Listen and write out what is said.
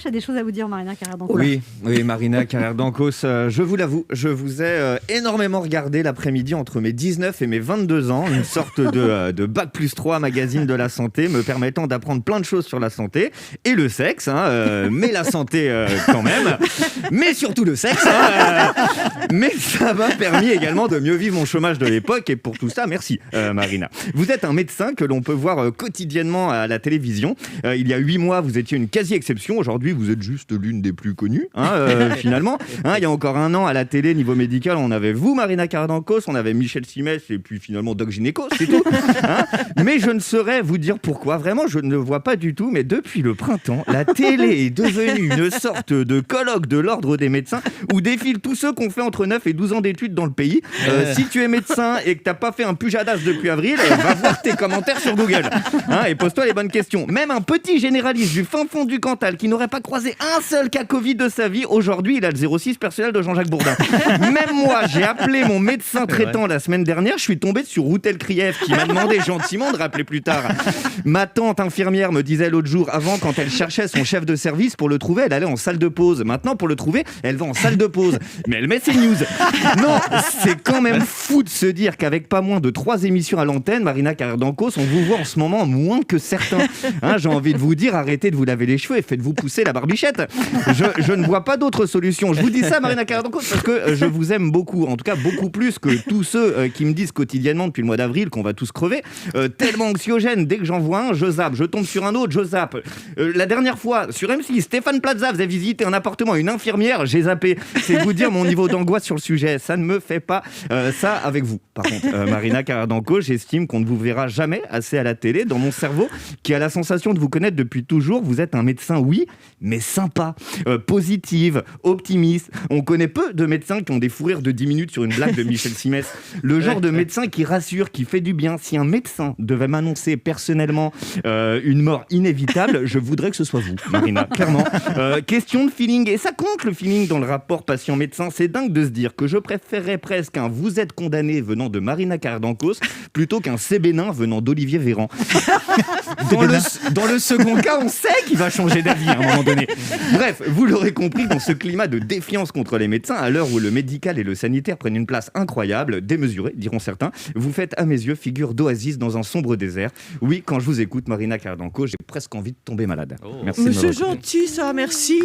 J'ai des choses à vous dire, Marina Carrère-Dancos. Oui, Marina Carrère-Dancos, je vous l'avoue, je vous ai énormément regardé l'après-midi entre mes 19 et mes 22 ans, une sorte de Bac+3 magazine de la santé me permettant d'apprendre plein de choses sur la santé et le sexe, mais la santé quand même, mais surtout le sexe. Mais ça m'a permis également de mieux vivre mon chômage de l'époque et pour tout ça, merci Marina. Vous êtes un médecin que l'on peut voir quotidiennement à la télévision. Il y a 8 mois, vous étiez une quasi-exception. Aujourd'hui, vous êtes juste l'une des plus connues, finalement. Il y a encore un an, à la télé, niveau médical, on avait vous, Marina Carrère-Dancos, on avait Michel Simès et puis finalement Doc Gynéco, c'est tout. Mais je ne saurais vous dire pourquoi. Vraiment, je ne le vois pas du tout. Mais depuis le printemps, la télé est devenue une sorte de colloque de l'ordre des médecins où défilent tous ceux qui ont fait entre 9 et 12 ans d'études dans le pays. Si tu es médecin et que tu n'as pas fait un pujadas depuis avril, va voir tes commentaires sur Google et pose-toi les bonnes questions. Même un petit généraliste du fin fond du Cantal qui n'aurait pas croisé un seul cas Covid de sa vie, aujourd'hui, il a le 06 personnel de Jean-Jacques Bourdin. Même moi, j'ai appelé mon médecin traitant la semaine dernière, je suis tombé sur Routel Krief qui m'a demandé gentiment de rappeler plus tard. Ma tante infirmière me disait l'autre jour, avant, quand elle cherchait son chef de service, pour le trouver, elle allait en salle de pause. Maintenant, pour le trouver, elle va en salle de pause. Mais elle met ses news. Non, c'est quand même fou de se dire qu'avec pas moins de 3 émissions à l'antenne, Marina Carrère-Dancos, on vous voit en ce moment moins que certains. J'ai envie de vous dire, arrêtez de vous laver les cheveux et faites-vous pousser la barbichette. Je ne vois pas d'autre solution. Je vous dis ça, Marina Carrère-Dancos, parce que je vous aime beaucoup. En tout cas, beaucoup plus que tous ceux qui me disent quotidiennement depuis le mois d'avril qu'on va tous crever. Tellement anxiogène, dès que j'en vois un, je zappe. Je tombe sur un autre, je zappe. La dernière fois, sur M6, Stéphane Plaza faisait visiter un appartement à une infirmière, j'ai zappé. C'est vous dire mon niveau d'angoisse sur le sujet. Ça ne me fait pas ça avec vous. Par contre, Marina Carrère-Dancos, j'estime qu'on ne vous verra jamais assez à la télé. Dans mon cerveau, qui a la sensation de vous connaître depuis toujours, vous êtes un médecin, oui, mais sympa, positive, optimiste. On connaît peu de médecins qui ont des fous rires de 10 minutes sur une blague de Michel Simès. Le genre de médecin qui rassure, qui fait du bien. Si un médecin devait m'annoncer personnellement une mort inévitable, je voudrais que ce soit vous, Marina, clairement. Question de feeling, et ça compte le feeling dans le rapport patient-médecin. C'est dingue de se dire que je préférerais presque un vous êtes condamné venant de Marina Carrère-Dancos plutôt qu'un c'est bénin venant d'Olivier Véran. Dans le second cas, on sait qu'il va changer d'avis à un moment donné. Bref, vous l'aurez compris, dans ce climat de défiance contre les médecins, à l'heure où le médical et le sanitaire prennent une place incroyable, démesurée, diront certains, vous faites à mes yeux figure d'oasis dans un sombre désert. Oui, quand je vous écoute, Marina Carrère-Dancos, j'ai presque envie de tomber malade. Merci. Mais c'est gentil ça, merci.